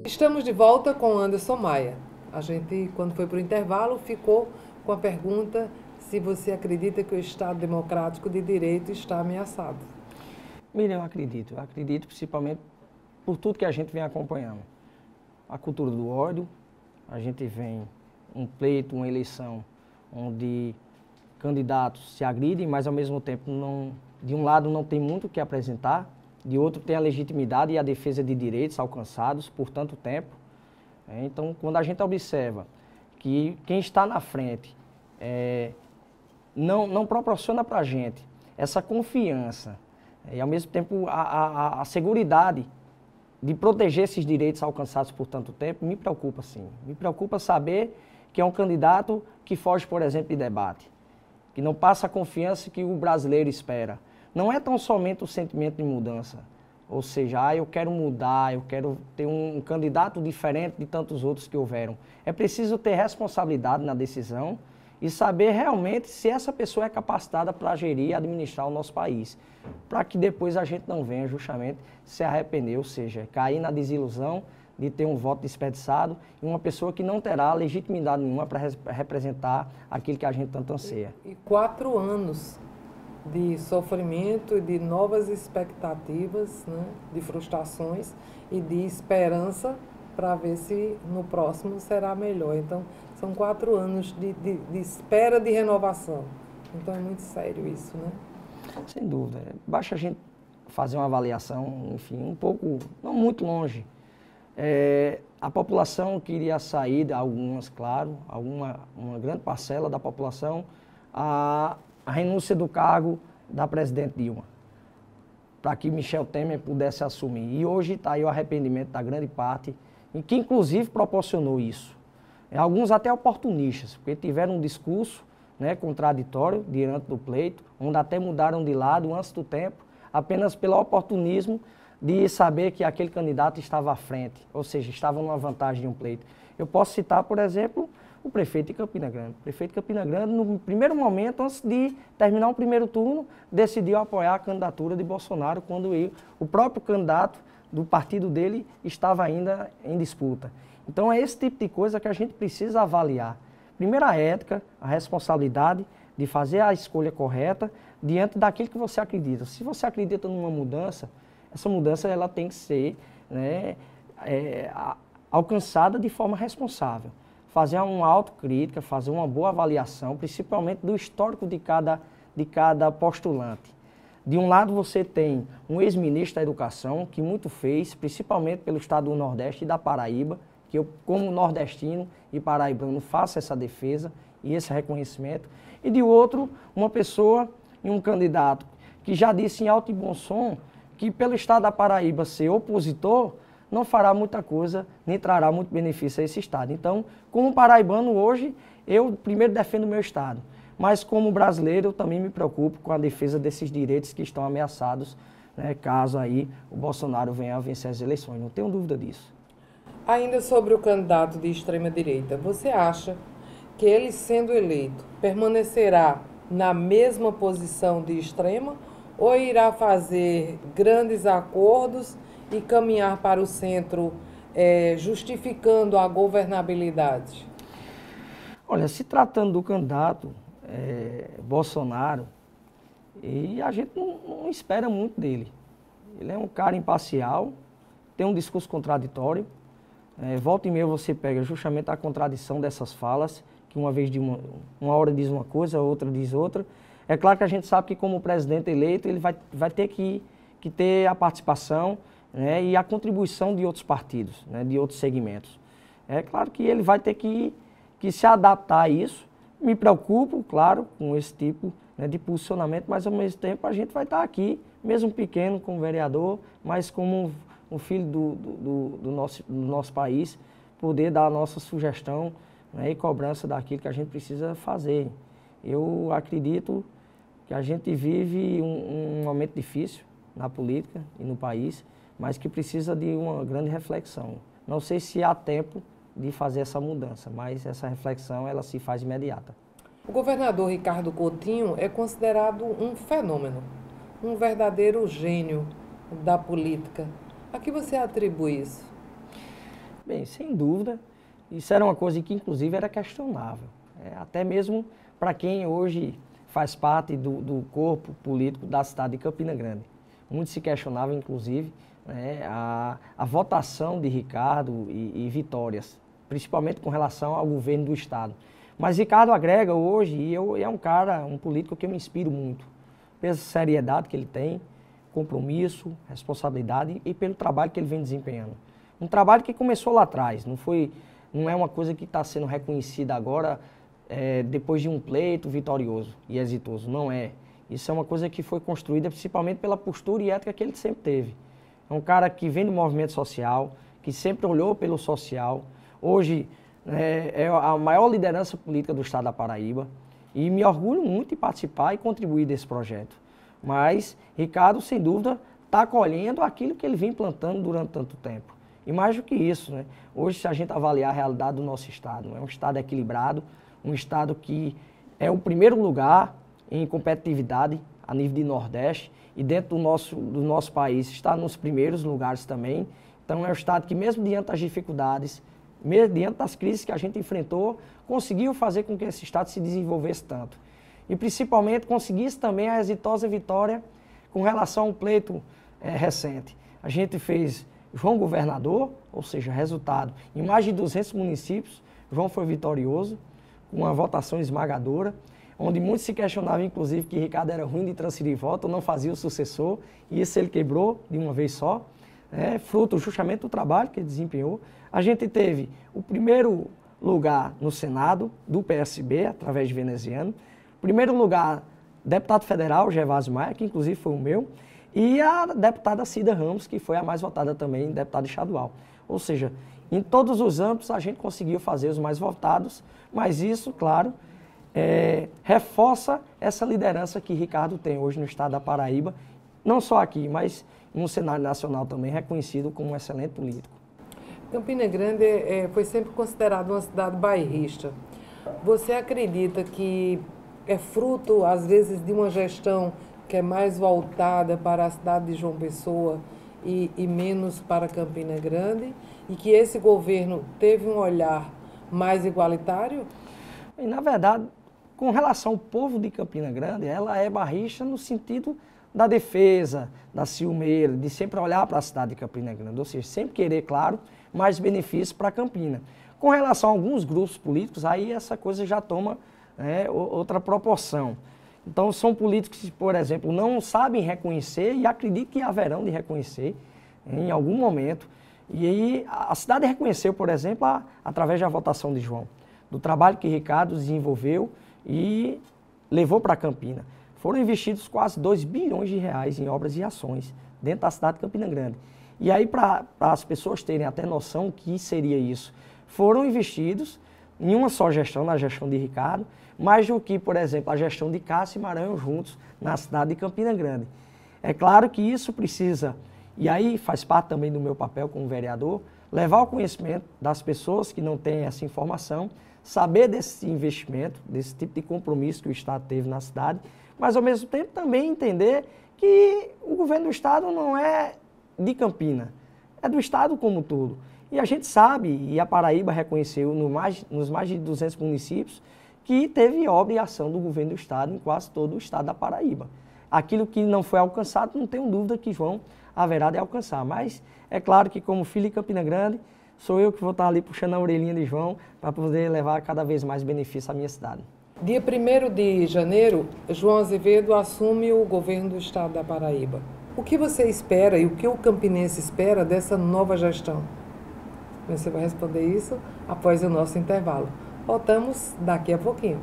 Estamos de volta com Anderson Maia. A gente, quando foi para o intervalo, ficou com a pergunta se você acredita que o Estado Democrático de Direito está ameaçado. Miriam, eu acredito principalmente por tudo que a gente vem acompanhando. A cultura do ódio, a gente vem um pleito, uma eleição, onde candidatos se agridem, mas ao mesmo tempo, de um lado não tem muito o que apresentar, de outro tem a legitimidade e a defesa de direitos alcançados por tanto tempo. Então, quando a gente observa que quem está na frente não proporciona para a gente essa confiança e, ao mesmo tempo, a seguridade de proteger esses direitos alcançados por tanto tempo, me preocupa sim. Me preocupa saber que é um candidato que foge, por exemplo, de debate, que não passa a confiança que o brasileiro espera. Não é tão somente o sentimento de mudança, ou seja, eu quero mudar, eu quero ter um candidato diferente de tantos outros que houveram. É preciso ter responsabilidade na decisão e saber realmente se essa pessoa é capacitada para gerir e administrar o nosso país, para que depois a gente não venha justamente se arrepender, ou seja, cair na desilusão de ter um voto desperdiçado e uma pessoa que não terá legitimidade nenhuma para representar aquilo que a gente tanto anseia. E 4 anos de sofrimento e de novas expectativas, né, de frustrações e de esperança para ver se no próximo será melhor. Então, são 4 anos de espera de renovação. Então, é muito sério isso, né? Sem dúvida. Basta a gente fazer uma avaliação, enfim, um pouco, não muito longe. A população queria sair, algumas, claro, uma grande parcela da população, a renúncia do cargo da presidente Dilma, para que Michel Temer pudesse assumir. E hoje está aí o arrependimento da grande parte, e que inclusive proporcionou isso. Alguns até oportunistas, porque tiveram um discurso, né, contraditório diante do pleito, onde até mudaram de lado antes do tempo, apenas pelo oportunismo de saber que aquele candidato estava à frente, ou seja, estava numa vantagem de um pleito. Eu posso citar, por exemplo, o prefeito de Campina Grande. O prefeito de Campina Grande, no primeiro momento, antes de terminar o primeiro turno, decidiu apoiar a candidatura de Bolsonaro, quando o próprio candidato do partido dele estava ainda em disputa. Então é esse tipo de coisa que a gente precisa avaliar. Primeiro a ética, a responsabilidade de fazer a escolha correta diante daquilo que você acredita. Se você acredita numa mudança, essa mudança ela tem que ser, né, alcançada de forma responsável. Fazer uma autocrítica, fazer uma boa avaliação, principalmente do histórico de cada postulante. De um lado você tem um ex-ministro da Educação, que muito fez, principalmente pelo estado do Nordeste e da Paraíba, que eu, como nordestino e paraibano, faço essa defesa e esse reconhecimento. E de outro, uma pessoa e um candidato que já disse em alto e bom som que pelo estado da Paraíba ser opositor, não fará muita coisa, nem trará muito benefício a esse estado. Então, como paraibano hoje, eu primeiro defendo o meu estado, mas como brasileiro eu também me preocupo com a defesa desses direitos que estão ameaçados, né, caso aí o Bolsonaro venha a vencer as eleições, não tenho dúvida disso. Ainda sobre o candidato de extrema-direita, você acha que ele, sendo eleito, permanecerá na mesma posição de extrema ou irá fazer grandes acordos e caminhar para o centro, justificando a governabilidade? Olha, se tratando do candidato Bolsonaro, e a gente não espera muito dele. Ele é um cara imparcial, tem um discurso contraditório. Volta e meia você pega justamente a contradição dessas falas, que uma hora diz uma coisa, outra diz outra. É claro que a gente sabe que como presidente eleito ele vai ter que ter a participação, né, e a contribuição de outros partidos, né, de outros segmentos. É claro que ele vai ter que se adaptar a isso. Me preocupo, claro, com esse tipo, né, de posicionamento, mas ao mesmo tempo a gente vai estar aqui, mesmo pequeno como vereador, mas como um filho do nosso país, poder dar a nossa sugestão, né, e cobrança daquilo que a gente precisa fazer. Eu acredito que a gente vive um momento difícil na política e no país, mas que precisa de uma grande reflexão. Não sei se há tempo de fazer essa mudança, mas essa reflexão ela se faz imediata. O governador Ricardo Coutinho é considerado um fenômeno, um verdadeiro gênio da política. A que você atribui isso? Bem, sem dúvida, isso era uma coisa que inclusive era questionável. Até mesmo para quem hoje faz parte do corpo político da cidade de Campina Grande. Muito se questionava, inclusive, né, a votação de Ricardo e Vitórias, principalmente com relação ao governo do estado. Mas Ricardo agrega hoje, e é um cara, um político que eu me inspiro muito, pela seriedade que ele tem, compromisso, responsabilidade e pelo trabalho que ele vem desempenhando. Um trabalho que começou lá atrás, não é uma coisa que está sendo reconhecida agora depois de um pleito vitorioso e exitoso, não é. Isso é uma coisa que foi construída principalmente pela postura e ética que ele sempre teve. É um cara que vem do movimento social, que sempre olhou pelo social. Hoje é a maior liderança política do estado da Paraíba e me orgulho muito em participar e contribuir desse projeto. Mas Ricardo, sem dúvida, está colhendo aquilo que ele vem plantando durante tanto tempo. E mais do que isso, né? Hoje, se a gente avaliar a realidade do nosso estado, é um estado equilibrado, um estado que é o primeiro lugar em competitividade a nível de Nordeste e dentro do nosso país está nos primeiros lugares também. Então é um estado que mesmo diante das dificuldades, mesmo diante das crises que a gente enfrentou, conseguiu fazer com que esse estado se desenvolvesse tanto. E principalmente conseguisse também a exitosa vitória com relação ao pleito recente. A gente fez João governador, ou seja, resultado, em mais de 200 municípios, João foi vitorioso, com uma votação esmagadora, onde muitos se questionavam, inclusive, que Ricardo era ruim de transferir voto, não fazia o sucessor, e isso ele quebrou de uma vez só, fruto justamente do trabalho que ele desempenhou. A gente teve o primeiro lugar no Senado, do PSB, através de Veneziano, primeiro lugar, deputado federal, Gervásio Maia, que inclusive foi o meu, e a deputada Cida Ramos, que foi a mais votada também, deputada estadual. Ou seja, em todos os âmbitos a gente conseguiu fazer os mais votados, mas isso, claro, reforça essa liderança que Ricardo tem hoje no estado da Paraíba, não só aqui, mas no cenário nacional também, reconhecido como um excelente político. Campina Grande foi sempre considerada uma cidade bairrista. Você acredita que é fruto, às vezes, de uma gestão que é mais voltada para a cidade de João Pessoa e menos para Campina Grande, e que esse governo teve um olhar mais igualitário? E, na verdade, com relação ao povo de Campina Grande, ela é bairrista no sentido da defesa, da ciumeira, de sempre olhar para a cidade de Campina Grande, ou seja, sempre querer, claro, mais benefícios para Campina. Com relação a alguns grupos políticos, aí essa coisa já toma outra proporção. Então, são políticos que, por exemplo, não sabem reconhecer e acreditam que haverão de reconhecer em algum momento. E aí, a cidade reconheceu, por exemplo, através da votação de João, do trabalho que Ricardo desenvolveu e levou para Campina. Foram investidos quase 2 bilhões de reais em obras e ações dentro da cidade de Campina Grande. E aí, para as pessoas terem até noção que seria isso, foram investidos em uma só gestão, na gestão de Ricardo, mais do que, por exemplo, a gestão de Cássio e Maranhão juntos na cidade de Campina Grande. É claro que isso precisa, e aí faz parte também do meu papel como vereador, levar ao conhecimento das pessoas que não têm essa informação, saber desse investimento, desse tipo de compromisso que o Estado teve na cidade, mas ao mesmo tempo também entender que o governo do Estado não é de Campina, é do Estado como um todo. E a gente sabe, e a Paraíba reconheceu nos mais de 200 municípios, que teve obra e ação do governo do Estado em quase todo o Estado da Paraíba. Aquilo que não foi alcançado, não tenho dúvida que João haverá de alcançar. Mas é claro que, como filho de Campina Grande, sou eu que vou estar ali puxando a orelhinha de João para poder levar cada vez mais benefício à minha cidade. Dia 1º de janeiro, João Azevedo assume o governo do Estado da Paraíba. O que você espera e o que o campinense espera dessa nova gestão? Você vai responder isso após o nosso intervalo. Voltamos daqui a pouquinho.